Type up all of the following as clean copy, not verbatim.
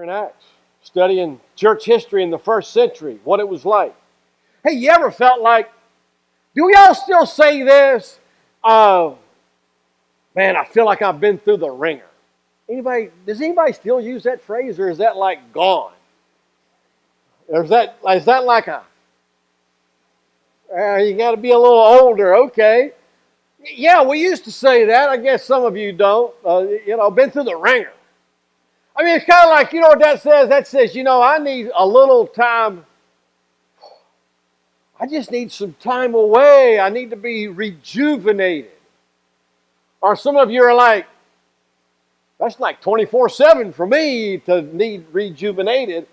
We're in Acts, studying church history in the first century, what it was like. Hey, you ever felt like, do y'all still say this? Man, I feel like I've been through the ringer. Does anybody still use that phrase, or is that like gone? Or is that like you got to be a little older, okay? Yeah, we used to say that. I guess some of you don't. Been through the ringer. I mean, it's kind of like, you know what that says? That says, I need a little time. I just need some time away. I need to be rejuvenated. Or some of you are like, that's like 24/7 for me to need rejuvenated.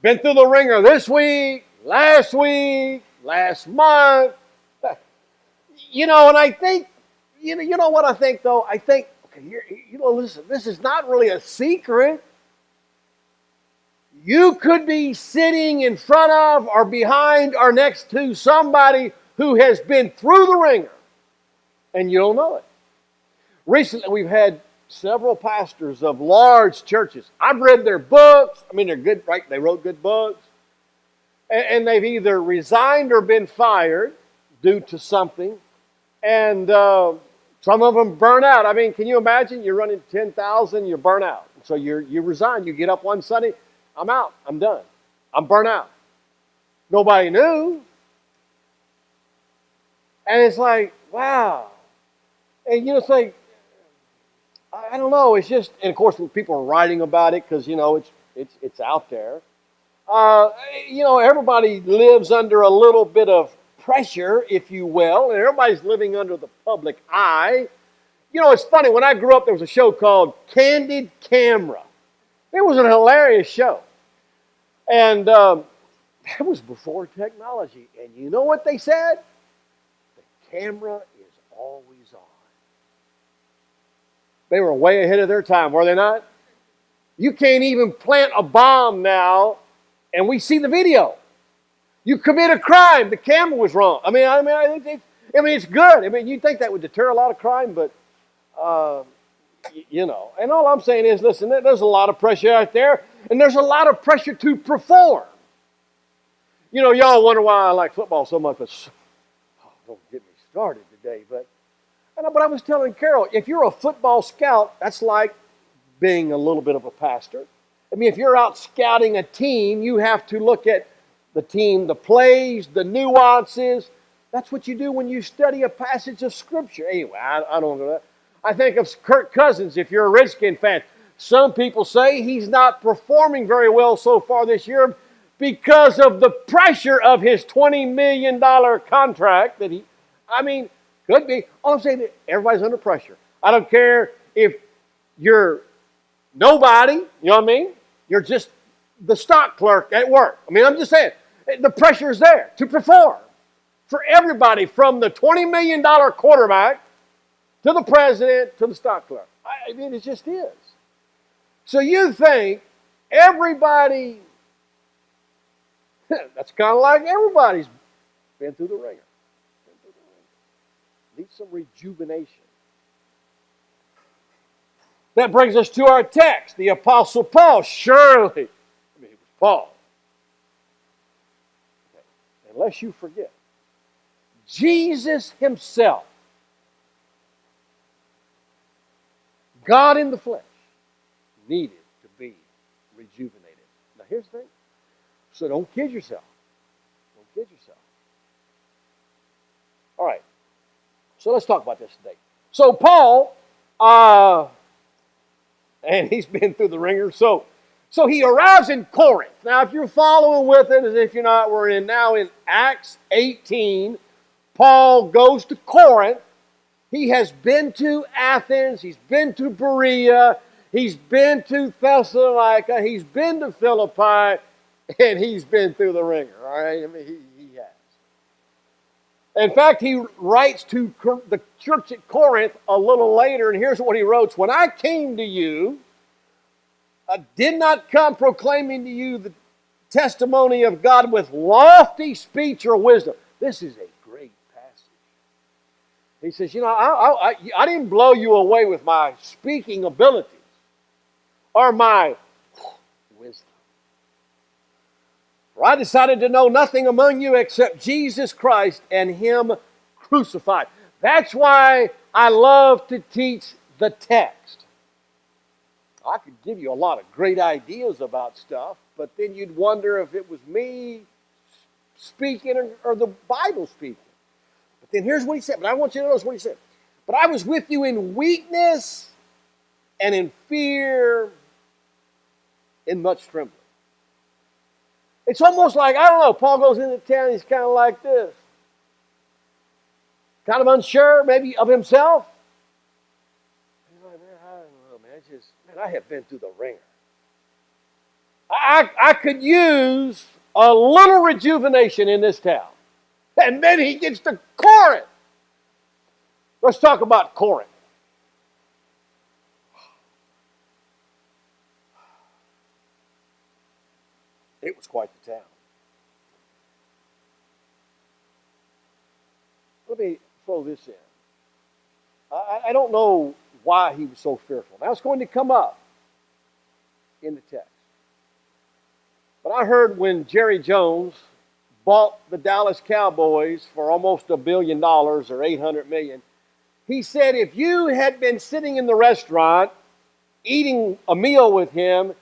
Been through the ringer this week, last month. And I think, you know what I think though? I think, okay, listen, this is not really a secret. You could be sitting in front of or behind or next to somebody who has been through the ringer, and you don't know it. Recently, we've had several pastors of large churches. I've read their books. I mean, they're good, right? They wrote good books. And they've either resigned or been fired due to something. And some of them burn out. I mean, can you imagine? You're running 10,000, you burn out. So you resign. You get up one Sunday, I'm out. I'm done. I'm burnt out. Nobody knew. And it's like, wow. And it's like, I don't know. It's just, and of course, people are writing about it because it's out there. Everybody lives under a little bit of pressure, if you will, and everybody's living under the public eye. It's funny. When I grew up, there was a show called Candid Camera. It was a hilarious show, and that was before technology. And you know what they said? The camera is always on. They were way ahead of their time, were they not? You can't even plant a bomb now, and we see the video. You commit a crime, the camera was wrong. I mean, it's good. I mean, you'd think that would deter a lot of crime, but And all I'm saying is, listen, there's a lot of pressure out there, and there's a lot of pressure to perform. Y'all wonder why I like football so much. Don't get me started today, but I was telling Carol, if you're a football scout, that's like being a little bit of a pastor. I mean, if you're out scouting a team, you have to look at the team, the plays, the nuances. That's what you do when you study a passage of Scripture. Anyway, I don't know. I think of Kirk Cousins, if you're a Redskin fan. Some people say he's not performing very well so far this year because of the pressure of his $20 million contract that could be. All I'm saying is everybody's under pressure. I don't care if you're nobody, you know what I mean? You're just the stock clerk at work. I'm just saying, the pressure is there to perform for everybody from the $20 million quarterback to the president to the stock clerk. It just is. So you think everybody, that's kind of like everybody's been through the ringer. Needs some rejuvenation. That brings us to our text. The Apostle Paul, surely, it was Paul. Okay. Unless you forget, Jesus himself, God in the flesh, needed to be rejuvenated. Now here's the thing. So don't kid yourself. Don't kid yourself. All right. So let's talk about this today. So Paul, and he's been through the ringer. So he arrives in Corinth. Now, if you're following with it, as if you're not, we're now in Acts 18. Paul goes to Corinth. He has been to Athens. He's been to Berea. He's been to Thessalonica. He's been to Philippi. And he's been through the ringer. All right? He has. In fact, he writes to the church at Corinth a little later, and here's what he wrote. When I came to you, I did not come proclaiming to you the testimony of God with lofty speech or wisdom. This is a great passage. He says, I didn't blow you away with my speaking abilities or my wisdom. For I decided to know nothing among you except Jesus Christ and Him crucified. That's why I love to teach the text. I could give you a lot of great ideas about stuff, but then you'd wonder if it was me speaking or the Bible speaking. But then here's what he said. But I want you to notice what he said. But I was with you in weakness and in fear, in much trembling. It's almost like, I don't know, Paul goes into town, he's kind of like this. Kind of unsure, maybe, of himself. He's like, man, I don't know, man, I have been through the ringer. I could use a little rejuvenation in this town. And then he gets to Corinth. Let's talk about Corinth. It was quite the town. Let me throw this in. I don't know why he was so fearful. Now it's going to come up in the text. But I heard when Jerry Jones bought the Dallas Cowboys for almost $1 billion or $800 million, he said if you had been sitting in the restaurant eating a meal with him,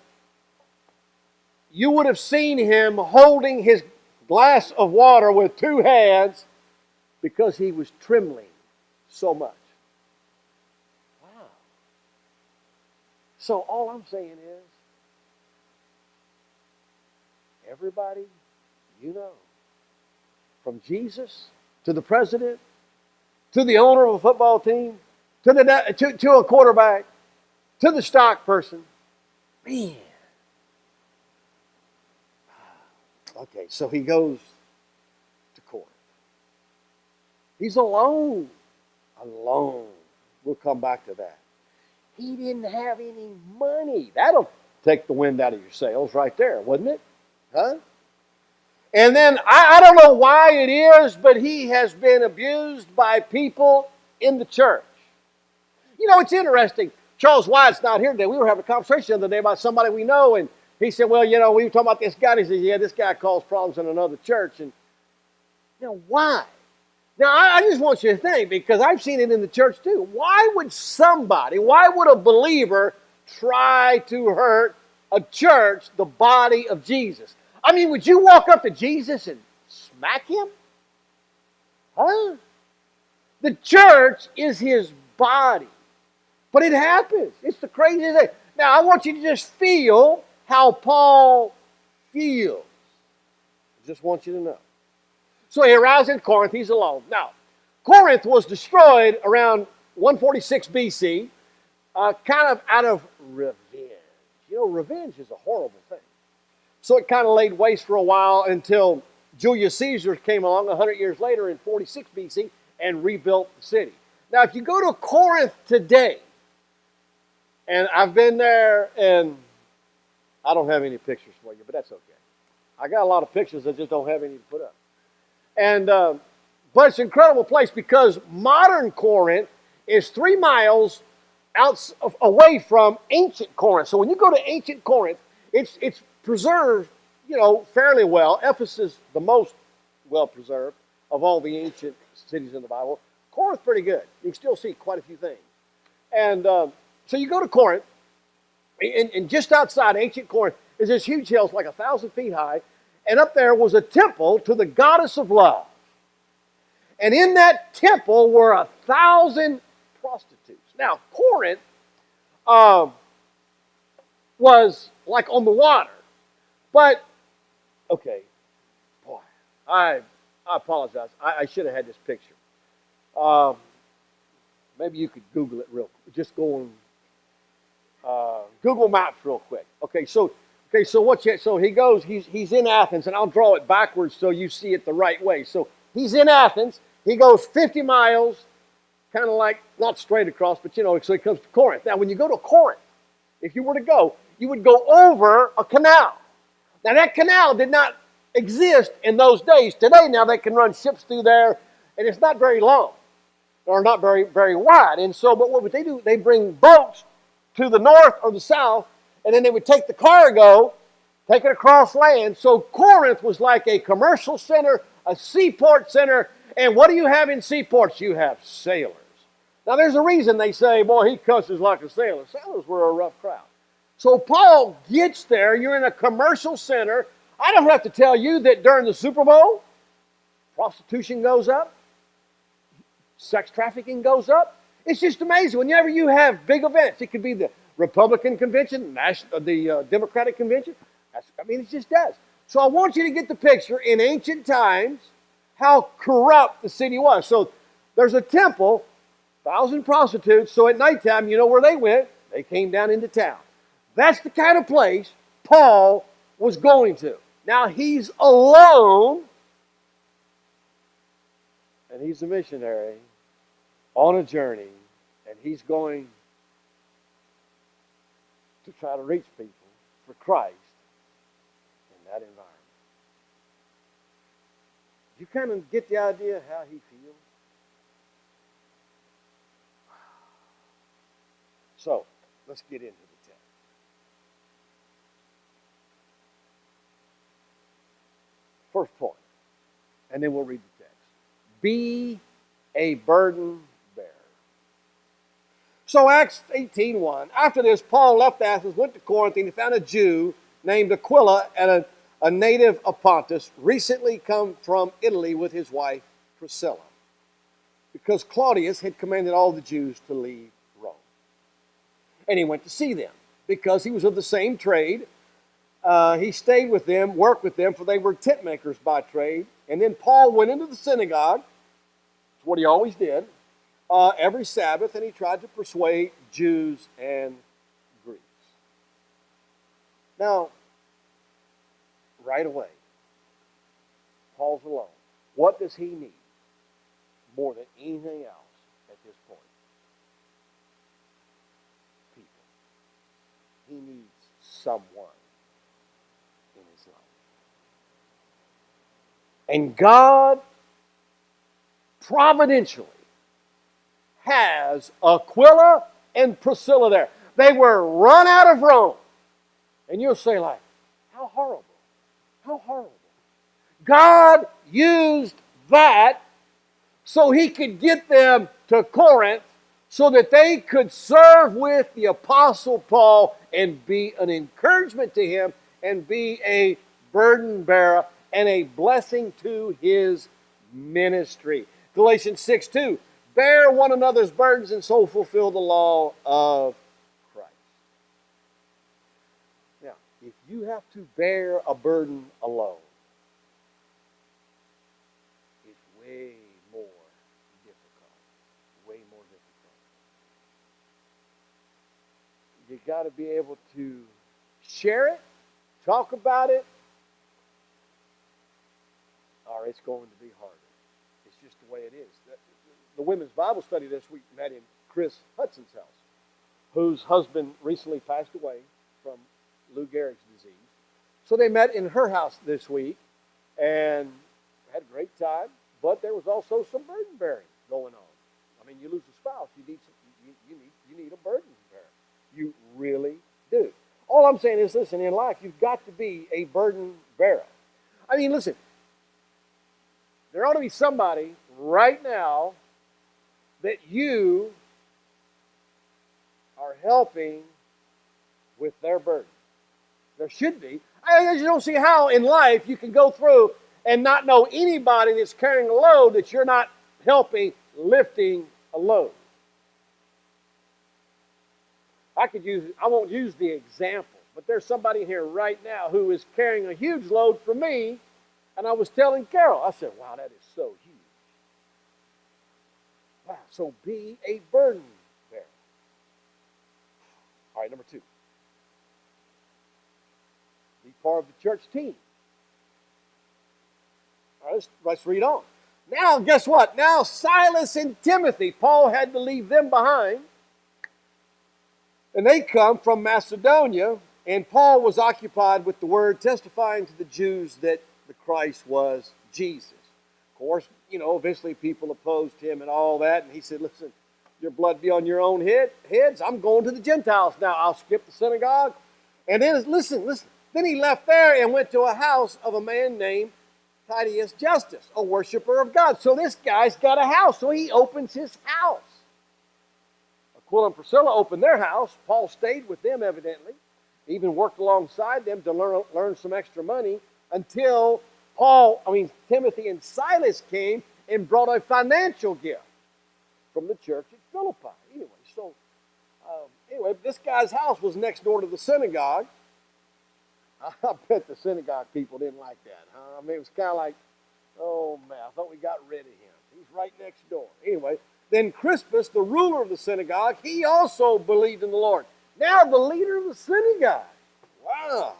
you would have seen him holding his glass of water with two hands because he was trembling so much. Wow. So all I'm saying is, everybody you know, from Jesus to the president, to the owner of a football team, to a quarterback, to the stock person, man. Okay, so he goes to Corinth. He's alone. Alone. We'll come back to that. He didn't have any money. That'll take the wind out of your sails right there, wouldn't it? Huh? And then, I don't know why it is, but he has been abused by people in the church. You know, it's interesting. Charles Wyatt's not here today. We were having a conversation the other day about somebody we know, and he said, well, you know, we were talking about this guy. And he said, yeah, this guy caused problems in another church. And, you know, why? Now, I just want you to think, because I've seen it in the church too. Why would a believer try to hurt a church, the body of Jesus? I mean, would you walk up to Jesus and smack him? Huh? The church is his body. But it happens. It's the craziest thing. Now, I want you to just feel how Paul feels. I just want you to know. So he arrives in Corinth. He's alone. Now, Corinth was destroyed around 146 BC, kind of out of revenge. You know, revenge is a horrible thing. So it kind of laid waste for a while until Julius Caesar came along 100 years later in 46 BC and rebuilt the city. Now, if you go to Corinth today, and I've been there, and I don't have any pictures for you, but that's okay. I got a lot of pictures, I just don't have any to put up. And but it's an incredible place because modern Corinth is 3 miles away from ancient Corinth. So when you go to ancient Corinth, it's preserved, you know, fairly well. Ephesus, the most well preserved of all the ancient cities in the Bible. Corinth, pretty good. You can still see quite a few things. And so you go to Corinth, and just outside ancient Corinth is this huge hill, it's like 1,000 feet high, and up there was a temple to the goddess of love. And in that temple were 1,000 prostitutes. Now, Corinth was like on the water. But, okay, boy, I apologize. I should have had this picture. Maybe you could Google it real quick. Just go on Google Maps real quick. So he goes, he's in Athens, and I'll draw it backwards so you see it the right way. So he's in Athens. He goes 50 miles, kind of like, not straight across, but you know, so he comes to Corinth. Now, when you go to Corinth, if you were to go, you would go over a canal. Now, that canal did not exist in those days. Today, now they can run ships through there, and it's not very long, or not very, very wide. And so, but what would they do? They bring boats to the north or the south, and then they would take the cargo taken across land. So Corinth was like a commercial center, a seaport center. And what do you have in seaports? You have sailors. Now there's a reason they say, boy, he cusses like a sailor. Sailors were a rough crowd. So Paul gets there. You're in a commercial center. I don't have to tell you that during the Super Bowl, prostitution goes up, sex trafficking goes up. It's just amazing. Whenever you have big events, it could be the Republican convention, the Democratic convention. It just does. So I want you to get the picture in ancient times how corrupt the city was. So there's a temple, 1,000 prostitutes. So at nighttime, you know where they went? They came down into town. That's the kind of place Paul was going to. Now he's alone, and he's a missionary on a journey, and he's going to try to reach people for Christ in that environment. You kind of get the idea of how he feels? So, let's get into the text. First point, and then we'll read the text. Be a burden bearer. So Acts 18:1. After this, Paul left Athens, went to Corinth, and he found a Jew named Aquila and a native of Pontus, recently come from Italy with his wife Priscilla, because Claudius had commanded all the Jews to leave Rome. And he went to see them, because he was of the same trade. He stayed with them, worked with them, for they were tent makers by trade. And then Paul went into the synagogue. That's what he always did. Every Sabbath, and he tried to persuade Jews and Greeks. Now, right away, Paul's alone. What does he need more than anything else at this point? People. He needs someone in his life. And God providentially has Aquila and Priscilla there. They were run out of Rome. And you'll say, like, how horrible. How horrible. God used that so he could get them to Corinth so that they could serve with the Apostle Paul and be an encouragement to him and be a burden bearer and a blessing to his ministry. Galatians 6:2. Bear one another's burdens and so fulfill the law of Christ. Now, if you have to bear a burden alone, it's way more difficult. Way more difficult. You got to be able to share it, talk about it, or it's going to be harder. It's just the way it is. The women's Bible study this week met in Chris Hudson's house, whose husband recently passed away from Lou Gehrig's disease. So they met in her house this week and had a great time, but there was also some burden bearing going on. I mean, you lose a spouse, you need a burden bearer. You really do. All I'm saying is, listen, in life, you've got to be a burden bearer. I mean, listen, there ought to be somebody right now that you are helping with their burden. There should be. I just don't see how in life you can go through and not know anybody that's carrying a load that you're not helping lifting a load. I won't use the example, but there's somebody here right now who is carrying a huge load for me, and I was telling Carol, I said, wow, that is so huge. Wow, so be a burden bearer. All right, number 2. Be part of the church team. All right, let's read on. Now, guess what? Now, Silas and Timothy, Paul had to leave them behind. And they come from Macedonia, and Paul was occupied with the word, testifying to the Jews that the Christ was Jesus. Of course, eventually people opposed him and all that, and he said, listen, your blood be on your own heads. I'm going to the Gentiles now. I'll skip the synagogue. And then, listen, Then he left there and went to a house of a man named Titius Justus, a worshiper of God. So this guy's got a house, so he opens his house. Aquila and Priscilla opened their house. Paul stayed with them, evidently, even worked alongside them to learn some extra money until Timothy and Silas came and brought a financial gift from the church at Philippi. Anyway, this guy's house was next door to the synagogue. I bet the synagogue people didn't like that, huh? I mean, it was kind of like, oh man, I thought we got rid of him. He's right next door. Anyway, then Crispus, the ruler of the synagogue, he also believed in the Lord. Now the leader of the synagogue. Wow.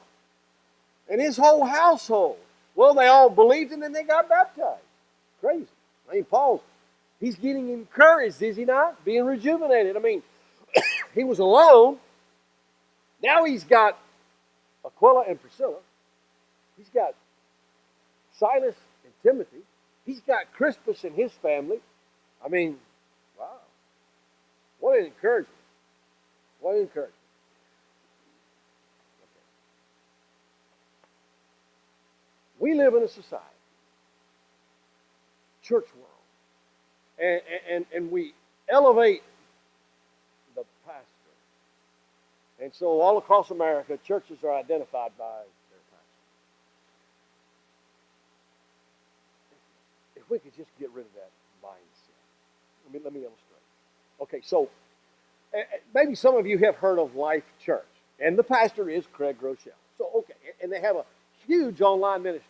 And his whole household. Well, they all believed and then they got baptized. Crazy. I mean, he's getting encouraged, is he not? Being rejuvenated. I mean, he was alone. Now he's got Aquila and Priscilla. He's got Silas and Timothy. He's got Crispus and his family. I mean, wow. What an encouragement. What an encouragement. Okay. We live in a society, church world, and we elevate the pastor. And so all across America, churches are identified by their pastor. If we could just get rid of that mindset. Let me illustrate. Okay, so maybe some of you have heard of Life Church, and the pastor is Craig Rochelle. So, okay, and they have a huge online ministry.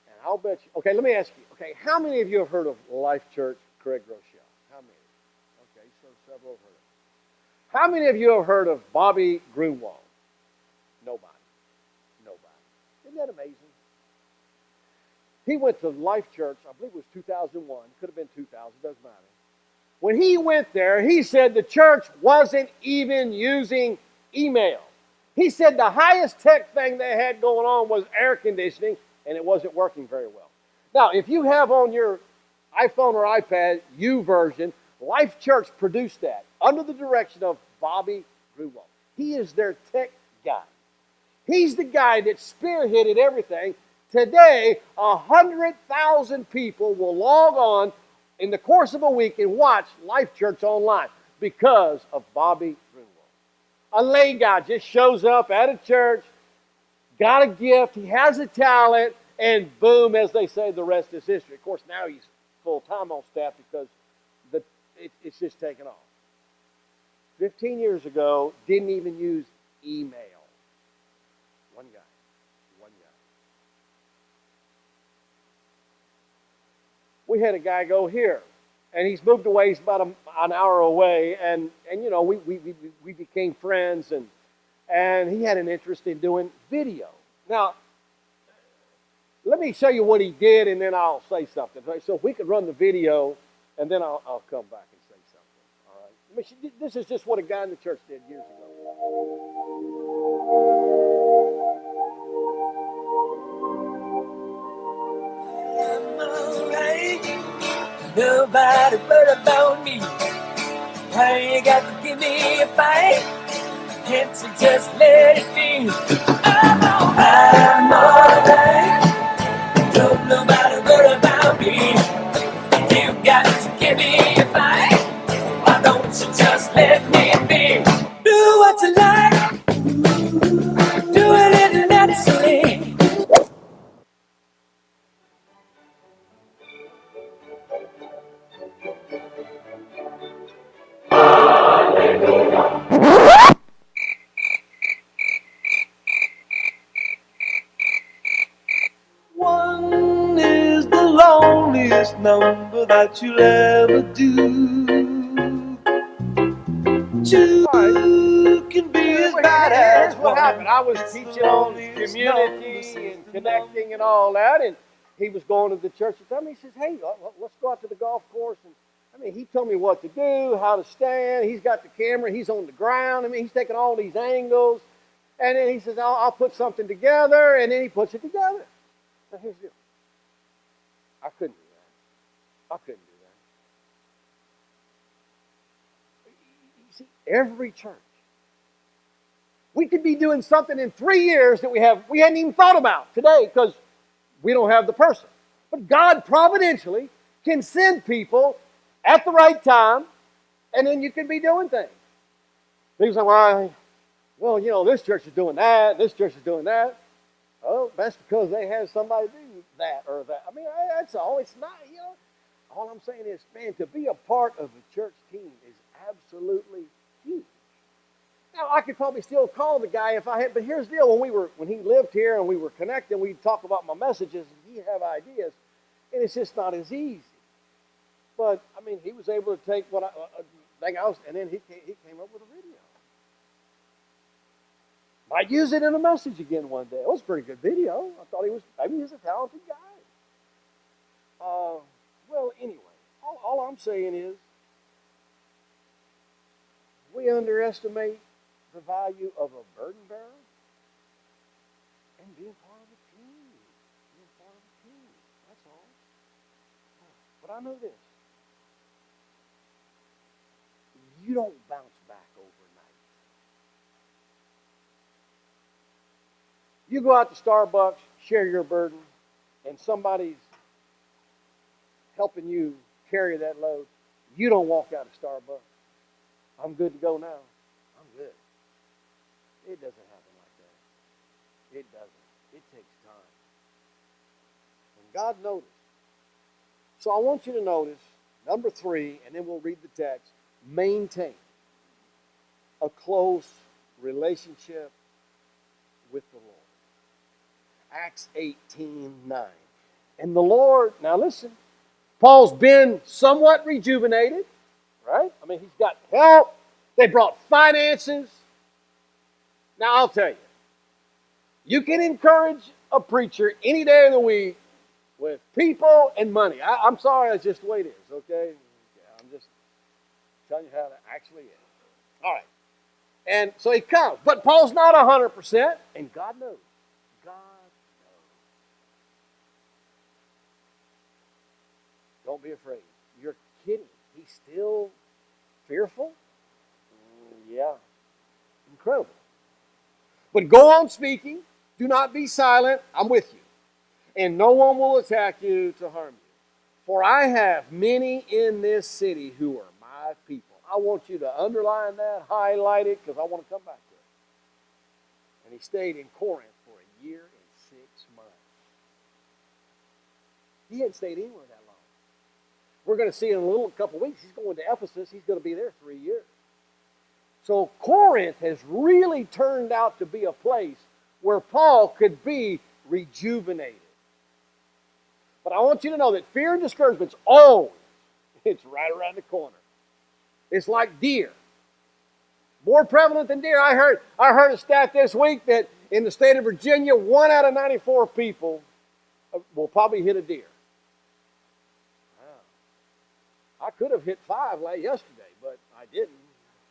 And I'll bet you, okay, let me ask you, okay, how many of you have heard of Life Church, Craig Rochelle? How many? Okay, so several have heard of it. How many of you have heard of Bobby Grunwald? Nobody. Isn't that amazing? He went to Life Church, I believe it was 2001, could have been 2000, doesn't matter. When he went there, he said the church wasn't even using email. He said the highest tech thing they had going on was air conditioning, and it wasn't working very well. Now, if you have on your iPhone or iPad, YouVersion, Life Church produced that under the direction of Bobby Grunwald. He is their tech guy. He's the guy that spearheaded everything. Today, 100,000 people will log on in the course of a week and watch Life Church online because of Bobby Grunwald. A lay guy just shows up at a church, got a gift, he has a talent, and boom, as they say, the rest is history. Of course, now he's full-time on staff because it's just taken off. 15 years ago, didn't even use email. One guy. We had a guy go here, and he's moved away. He's about an hour away, and you know, we became friends, and he had an interest in doing video. Now, let me show you what he did, and then I'll say something. So if we could run the video, and then I'll come back and say something. All right. This is just what a guy in the church did years ago. Nobody but about me. Why you got to give me a fight? Can't you just let it be? I'm alright. Don't nobody worry about me. You got to give me a fight. Why don't you just let me be? Do what you like. Do it naturally. One is the loneliest number that you'll ever do. Two can be as bad as Here's what happened. I was It's teaching on community and connecting and all that, and he was going to the church and told me, he says, hey, let's go out to the golf course. And I mean, he told me what to do, how to stand. He's got the camera. He's on the ground. I mean, he's taking all these angles. And then he says, I'll put something together, and then he puts it together. Now, here's the deal. I couldn't do that. You see, every church We could be doing something in 3 years that we hadn't even thought about today because we don't have the person. But God providentially can send people at the right time, and then you can be doing things. People say, well, this church is doing that, this church is doing that. Oh, that's because they have somebody do that or that. I mean, that's all. It's not. All I'm saying is, man, to be a part of a church team is absolutely huge. Now, I could probably still call the guy if I had, but here's the deal: when he lived here and we were connecting, we'd talk about my messages, and he'd have ideas, and it's just not as easy. But I mean, he was able to take what and then he came up with a video. Might use it in a message again one day. It was a pretty good video. I thought maybe he's a talented guy. Well, anyway, all I'm saying is we underestimate the value of a burden bearer and being part of a team. Being part of a team. That's all. But I know this. You don't bounce back overnight. You go out to Starbucks, share your burden, and somebody's helping you carry that load. You don't walk out of Starbucks. I'm good to go now. I'm good. It doesn't happen like that. It doesn't. It takes time. And God noticed. So I want you to notice, number 3, and then we'll read the text. Maintain a close relationship with the Lord. Acts 18:9. And the Lord, now listen, Paul's been somewhat rejuvenated, right? I mean, he's got help. They brought finances. Now, I'll tell you, you can encourage a preacher any day of the week with people and money. I'm sorry, that's just the way it is, okay? I'm just telling you how it actually is. All right. And so he comes. But Paul's not 100%, and God knows. God knows. Don't be afraid. You're kidding. He's still fearful? Yeah. Incredible. But go on speaking. Do not be silent. I'm with you. And no one will attack you to harm you. For I have many in this city who are my people. I want you to underline that, highlight it, because I want to come back to it. And he stayed in Corinth for a year and 6 months. He hadn't stayed anywhere that long. We're going to see in a couple of weeks, he's going to Ephesus. He's going to be there 3 years. So Corinth has really turned out to be a place where Paul could be rejuvenated. But I want you to know that fear and discouragement's always, it's right around the corner. It's like deer. More prevalent than deer. I heard a stat this week that in the state of Virginia, 1 out of 94 people will probably hit a deer. Wow. I could have hit 5 yesterday, but I didn't.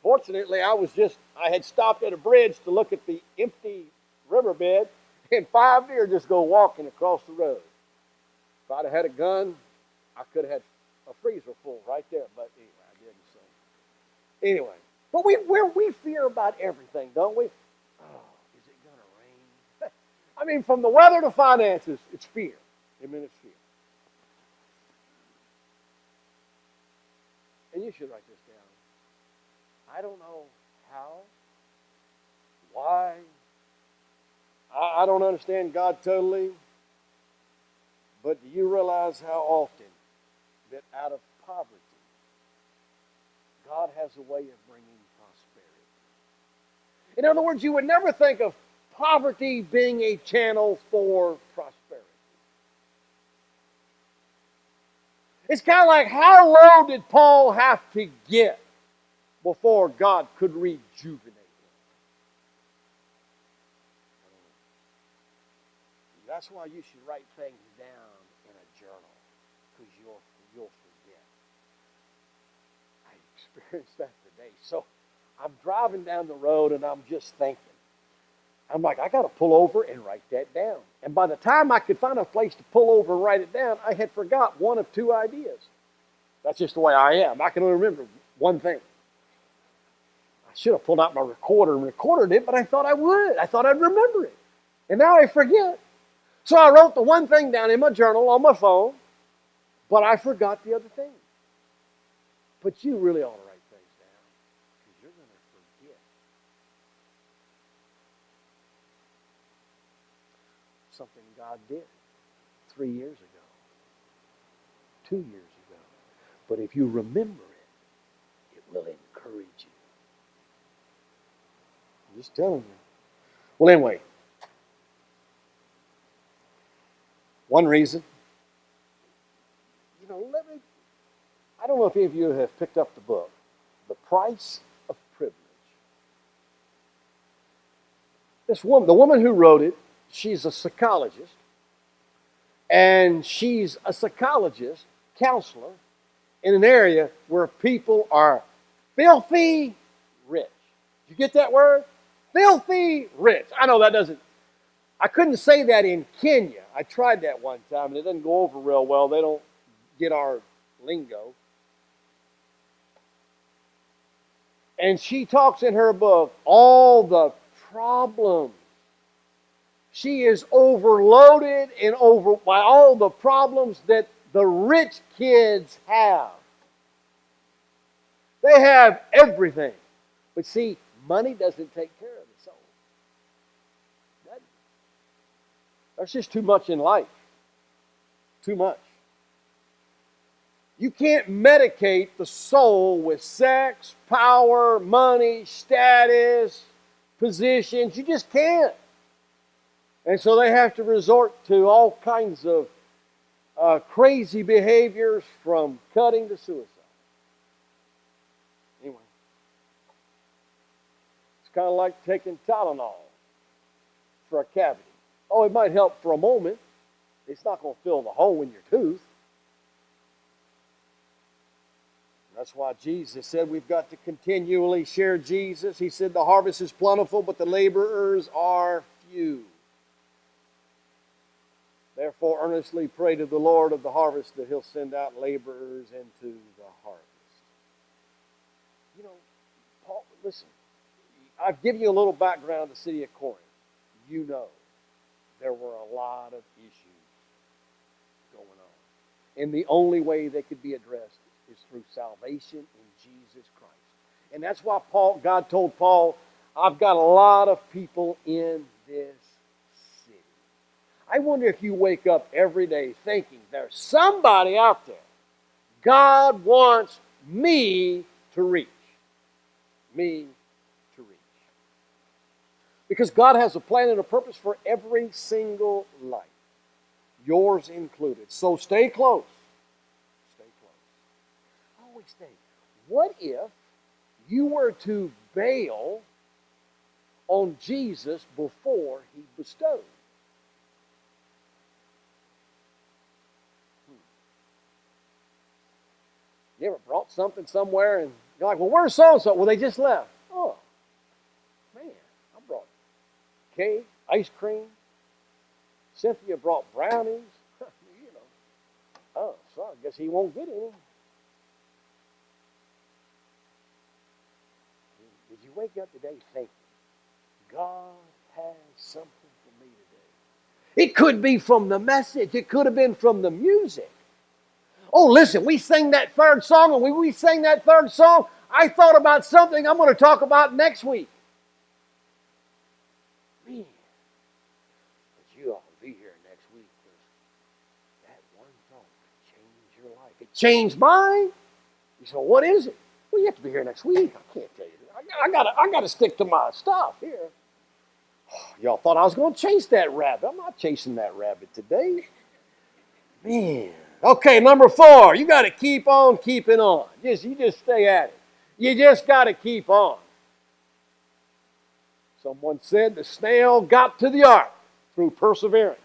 Fortunately, I had stopped at a bridge to look at the empty riverbed, and 5 deer just go walking across the road. If I'd have had a gun, I could have had a freezer full right there, but anyway, I didn't. So anyway, but we fear about everything, don't we? Oh, is it going to rain? I mean, from the weather to finances, it's fear. Amen, it's fear. And you should write this down. I don't know how, why. I don't understand God totally. But do you realize how often that out of poverty, God has a way of bringing prosperity? In other words, you would never think of poverty being a channel for prosperity. It's kind of like, how low did Paul have to get before God could rejuvenate him? That's why you should write things down in a journal, because you'll forget. I experienced that today. So I'm driving down the road and I'm just thinking. I'm like, I got to pull over and write that down. And by the time I could find a place to pull over and write it down, I had forgot 1 of 2 ideas. That's just the way I am. I can only remember one thing. I should have pulled out my recorder and recorded it, but I thought I would. I thought I'd remember it. And now I forget. So I wrote the one thing down in my journal on my phone, but I forgot the other thing. But you really ought to write things down because you're going to forget. Something God did 3 years ago, 2 years ago. But if you remember it, it will encourage you. I'm just telling you. Well, anyway, one reason, I don't know if any of you have picked up the book, The Price of Privilege. This woman, the woman who wrote it, she's a psychologist, and she's a psychologist, counselor, in an area where people are filthy rich. Did you get that word? Filthy rich. I know that doesn't, I couldn't say that in Kenya. I tried that one time, and it doesn't go over real well. They don't get our lingo. And she talks in her book all the problems. She is overloaded and over by all the problems that the rich kids have. They have everything. But see, money doesn't take care of the soul. There's just too much in life. Too much. You can't medicate the soul with sex, power, money, status, positions. You just can't. And so they have to resort to all kinds of crazy behaviors, from cutting to suicide. Anyway, it's kind of like taking Tylenol for a cavity. Oh, it might help for a moment. It's not going to fill the hole in your tooth. That's why Jesus said we've got to continually share Jesus. He said the harvest is plentiful, but the laborers are few. Therefore, earnestly pray to the Lord of the harvest that He'll send out laborers into the harvest. Paul, listen, I've given you a little background of the city of Corinth. You know there were a lot of issues going on. And the only way they could be addressed is through salvation in Jesus Christ. And that's why God told Paul, I've got a lot of people in this city. I wonder if you wake up every day thinking there's somebody out there God wants me to reach. Me to reach. Because God has a plan and a purpose for every single life. Yours included. So stay close. What if you were to bail on Jesus before He bestowed? You ever brought something somewhere and you're like, well, where's so-and-so? Well, they just left. Oh, man, I brought cake, ice cream. Cynthia brought brownies. Oh, so I guess he won't get any. Did you wake up today thinking, God has something for me today? It could be from the message. It could have been from the music. Oh, listen, we sang that third song, and when we sang that third song, I thought about something I'm going to talk about next week. Man, but you ought to be here next week, because that one song could change your life. It changed mine. You say, well, what is it? Well, you have to be here next week. I can't tell you. I got to stick to my stuff here. Oh, y'all thought I was going to chase that rabbit. I'm not chasing that rabbit today. Man. Okay, number 4. You got to keep on keeping on. You just stay at it. You just got to keep on. Someone said the snail got to the ark through perseverance.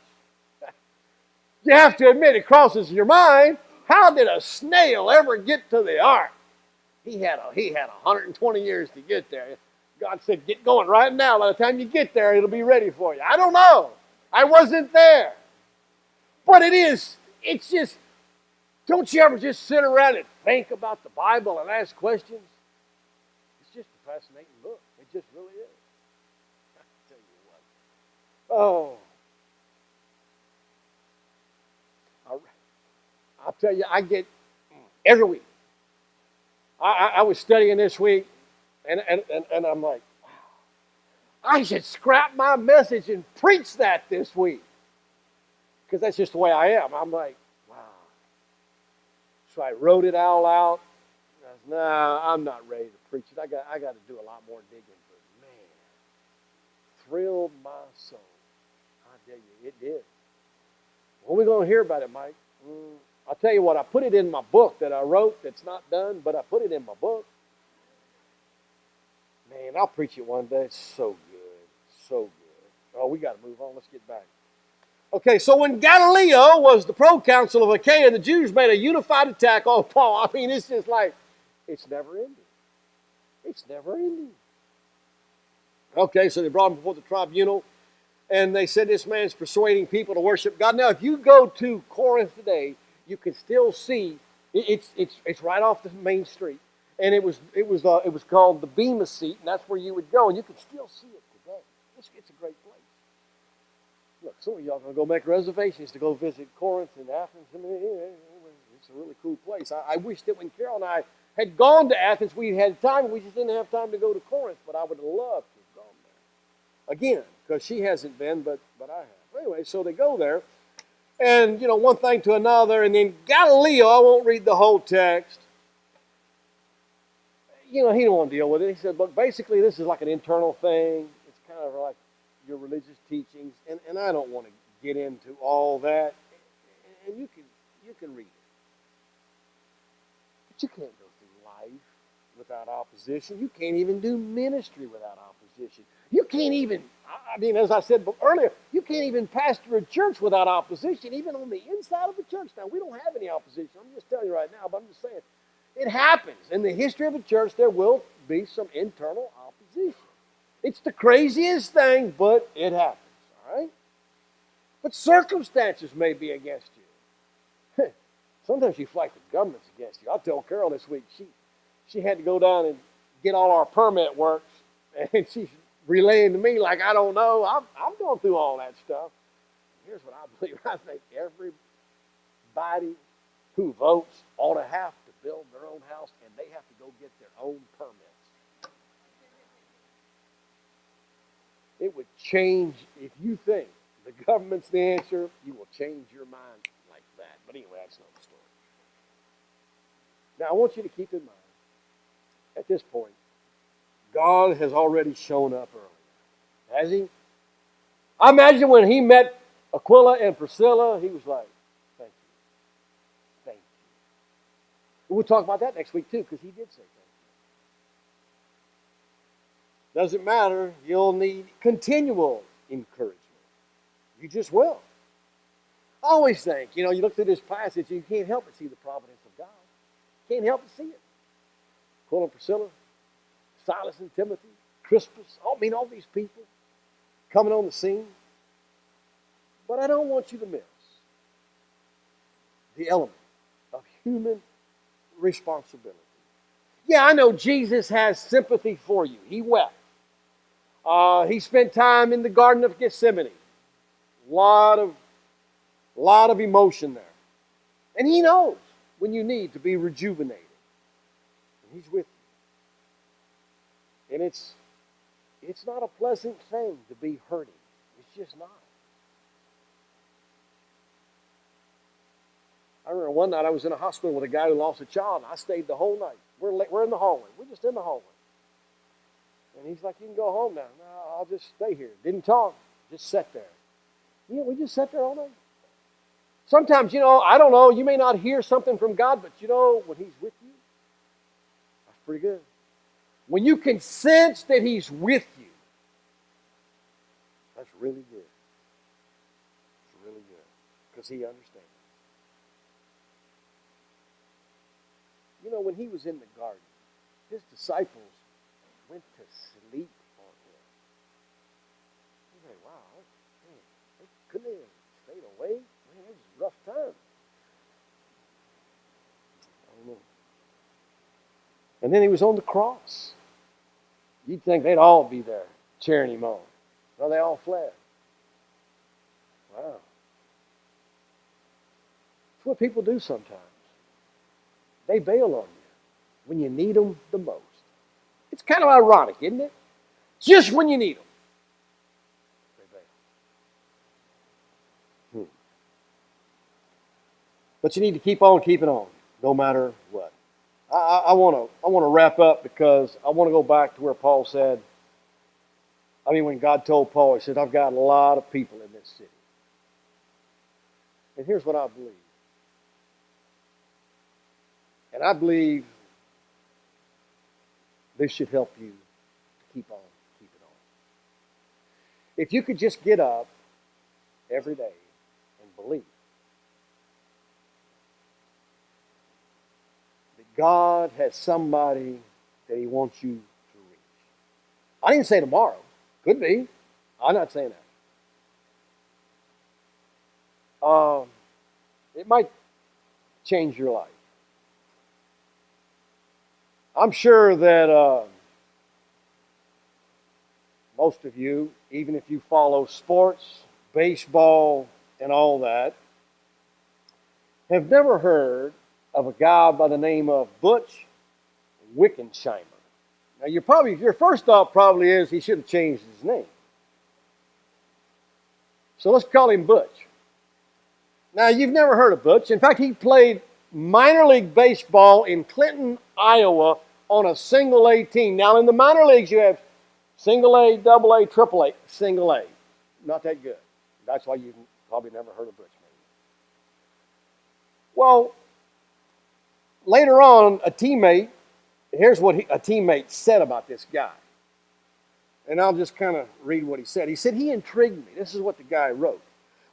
You have to admit, it crosses your mind. How did a snail ever get to the ark? He had 120 years to get there. God said, get going right now. By the time you get there, it'll be ready for you. I don't know. I wasn't there. But it's just, don't you ever just sit around and think about the Bible and ask questions? It's just a fascinating book. It just really is. I tell you what. Oh, I'll tell you, I get every week. I was studying this week, and I'm like, I should scrap my message and preach that this week. Because that's just the way I am. I'm like, wow. So I wrote it all out. I said, nah, I'm not ready to preach it. I got to do a lot more digging. But man, thrilled my soul. I tell you, it did. When are we going to hear about it, Mike? I'll tell you what, I put it in my book that I wrote that's not done, but I put it in my book. Man, I'll preach it one day. It's so good. So good. Oh, we got to move on. Let's get back. Okay, so when Galileo was the proconsul of Achaia, the Jews made a unified attack on Paul. I mean, it's just like, it's never ending. It's never ending. Okay, so they brought him before the tribunal, and they said this man's persuading people to worship God. Now, if you go to Corinth today, you can still see it's right off the main street, and it was called the Bema Seat, and that's where you would go, and you can still see it today. It's a great place. Look, some of y'all are going to go make reservations to go visit Corinth and Athens. I mean, it's a really cool place. I wish that when Carol and I had gone to Athens, we had time. We just didn't have time to go to Corinth, but I would have loved to have gone there. Again, because she hasn't been, but I have. Anyway, so they go there, and, one thing to another, and then Galileo, I won't read the whole text. He didn't want to deal with it. He said, look, basically this is like an internal thing. It's kind of like your religious teachings, and I don't want to get into all that. And you can read it. But you can't go through life without opposition. You can't even do ministry without opposition. You can't even, as I said earlier, you can't even pastor a church without opposition, even on the inside of the church. Now, we don't have any opposition. I'm just telling you right now, but I'm just saying, it happens. In the history of a church, there will be some internal opposition. It's the craziest thing, but it happens, all right? But circumstances may be against you. Sometimes you feel like the government's against you. I told Carol this week, she had to go down and get all our permit works, and she's relaying to me like, I don't know. I'm going through all that stuff. Here's what I believe. I think everybody who votes ought to have to build their own house, and they have to go get their own permits. It would change, if you think the government's the answer, you will change your mind like that. But anyway, that's another story. Now, I want you to keep in mind, at this point, God has already shown up earlier. Has he? I imagine when he met Aquila and Priscilla, he was like, thank you. Thank you. We'll talk about that next week, too, because he did say thank you. Doesn't matter. You'll need continual encouragement. You just will. I always think, you look through this passage, you can't help but see the providence of God. Can't help but see it. Aquila and Priscilla, Silas and Timothy, Crispus, all these people coming on the scene. But I don't want you to miss the element of human responsibility. Yeah, I know Jesus has sympathy for you. He wept. He spent time in the Garden of Gethsemane. A lot of emotion there. And he knows when you need to be rejuvenated. And he's with you. And it's not a pleasant thing to be hurting. It's just not. I remember one night I was in a hospital with a guy who lost a child, and I stayed the whole night. We're in the hallway. We're just in the hallway. And he's like, you can go home now. No, I'll just stay here. Didn't talk. Just sat there. We just sat there all night. Sometimes, I don't know, you may not hear something from God, but when he's with you, that's pretty good. When you can sense that he's with you, that's really good. It's really good. Because he understands. When he was in the garden, his disciples went to sleep on him. You're like, wow, man, they couldn't have stayed awake. Man, it was a rough time. I don't know. And then he was on the cross. You'd think they'd all be there cheering him on. No, they all fled. Wow. That's what people do sometimes. They bail on you when you need them the most. It's kind of ironic, isn't it? Just when you need them, they bail. But you need to keep on keeping on, no matter what. I want to wrap up because I want to go back to where Paul said, when God told Paul, he said, I've got a lot of people in this city. And here's what I believe. And I believe this should help you to keep on keeping on. If you could just get up every day and believe that God has somebody that he wants you to reach. I didn't say tomorrow. Could be. I'm not saying that. It might change your life. I'm sure that most of you, even if you follow sports, baseball, and all that, have never heard of a guy by the name of Butch Wiccan. Now, your first thought probably is he should have changed his name. So let's call him Butch. Now, you've never heard of Butch. In fact, he played minor league baseball in Clinton, Iowa on a single A team. Now, in the minor leagues, you have single A, double A, triple A, single A. Not that good. That's why you've probably never heard of Butch. Well, later on, here's what a teammate said about this guy. And I'll just kind of read what he said. He said, he intrigued me. This is what the guy wrote.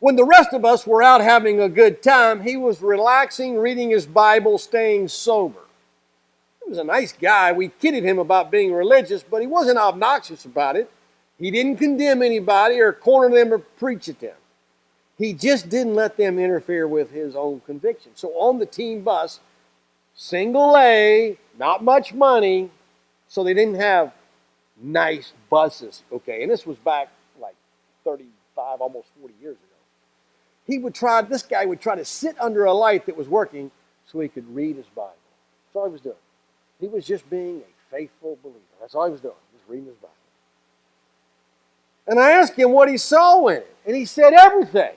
When the rest of us were out having a good time, he was relaxing, reading his Bible, staying sober. He was a nice guy. We kidded him about being religious, but he wasn't obnoxious about it. He didn't condemn anybody or corner them or preach at them. He just didn't let them interfere with his own conviction. So on the team bus, single A, not much money, so they didn't have nice buses. Okay, and this was back like 35, almost 40 years ago. This guy would try to sit under a light that was working so he could read his Bible. That's all he was doing. He was just being a faithful believer. That's all he was doing, just reading his Bible. And I asked him what he saw in it, and he said everything.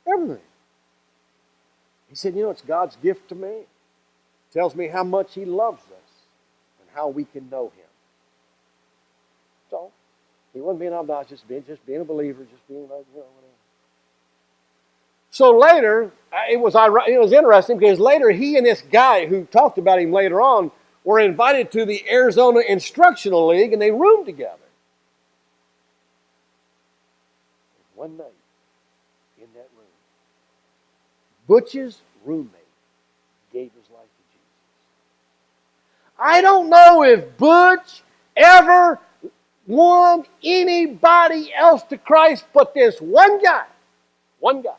Everything. He said, it's God's gift to man. It tells me how much he loves us and how we can know him. So, he wasn't being obnoxious, just being a believer, just being like, whatever. So later, it was interesting because later he and this guy who talked about him later on were invited to the Arizona Instructional League and they roomed together. One night in that room, Butch's roommate gave his life to Jesus. I don't know if Butch ever won anybody else to Christ but this one guy. One guy.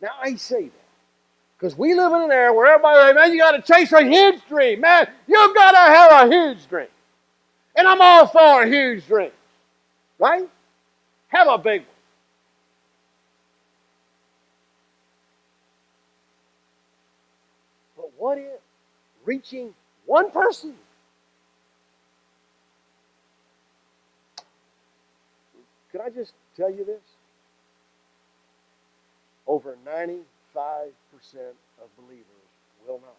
Now, I say that because we live in an era where everybody's like, man, you got to chase a huge dream. Man, you got to have a huge dream. And I'm all for a huge dream. Right? Have a big one. But what if reaching one person? Can I just tell you this? Over 95% of believers will not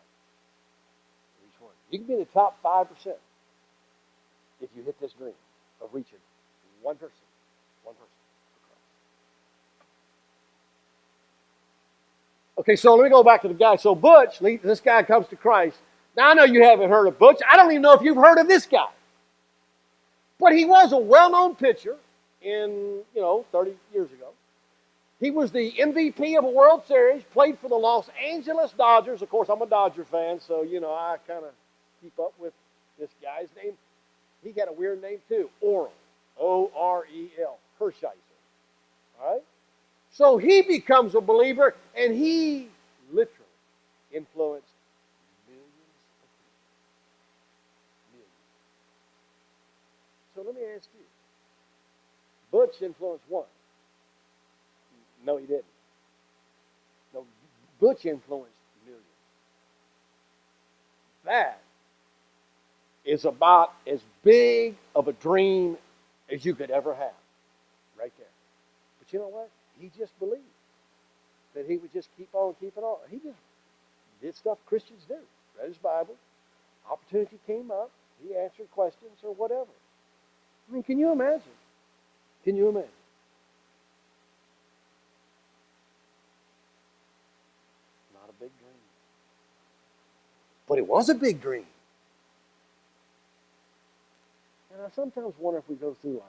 reach one. You can be in the top 5% if you hit this dream of reaching one person. One person. Okay, so let me go back to the guy. So Butch, this guy comes to Christ. Now I know you haven't heard of Butch. I don't even know if you've heard of this guy. But he was a well-known pitcher in, 30 years ago. He was the MVP of a World Series, played for the Los Angeles Dodgers. Of course, I'm a Dodger fan, so, I kind of keep up with this guy's name. He got a weird name, too. Orel. O-R-E-L. Hershiser. All right? So he becomes a believer, and he literally influenced millions ask you. Butch influenced one. No, he didn't. No, Butch influenced millions. That is about as big of a dream as you could ever have, right there. But you know what? He just believed that he would just keep on keeping on. He just did stuff Christians do. Read his Bible. Opportunity came up. He answered questions or whatever. I mean, can you imagine? Can you imagine? Not a big dream. But it was a big dream. And I sometimes wonder if we go through life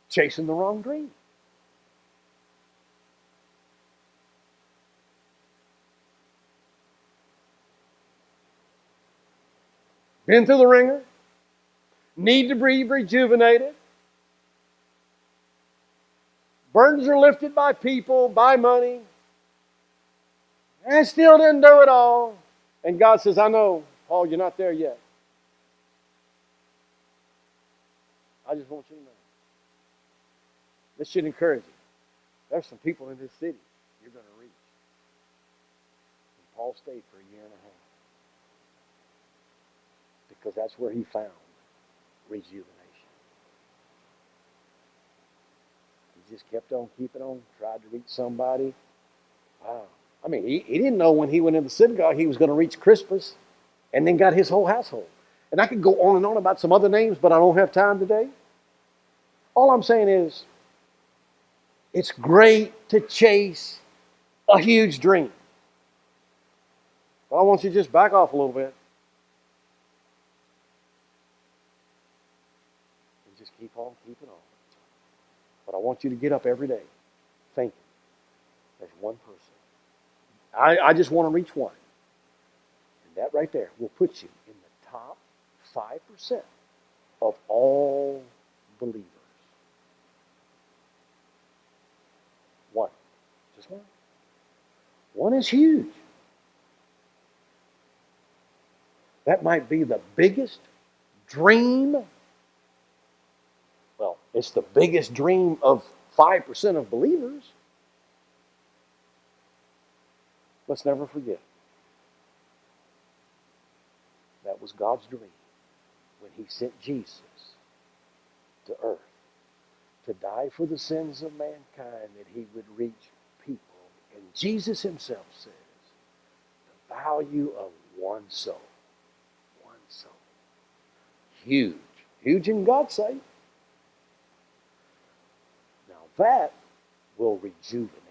chasing the wrong dream. Been through the ringer, need to be rejuvenated. Burdens are lifted by people, by money, and still didn't do it all. And God says, I know, Paul, you're not there yet. I just want you to know. This should encourage you. There's some people in this city you're going to reach. And Paul stayed for a year and a half because that's where he found rejuvenation. He just kept on keeping on, tried to reach somebody. Wow. I mean, he didn't know when he went in the synagogue he was going to reach Crispus and then got his whole household. And I could go on and on about some other names, but I don't have time today. All I'm saying is, it's great to chase a huge dream. But I want you to just back off a little bit. And just keep on keeping on. But I want you to get up every day thinking, there's one person. I just want to reach one. And that right there will put you in the top 5% of all believers. One. Just one. One is huge. That might be the biggest dream. Well, it's the biggest dream of 5% of believers. Let's never forget. That was God's dream when he sent Jesus to earth to die for the sins of mankind, that he would reach people. And Jesus himself says, the value of one soul. One soul. Huge. Huge in God's sight. Now that will rejuvenate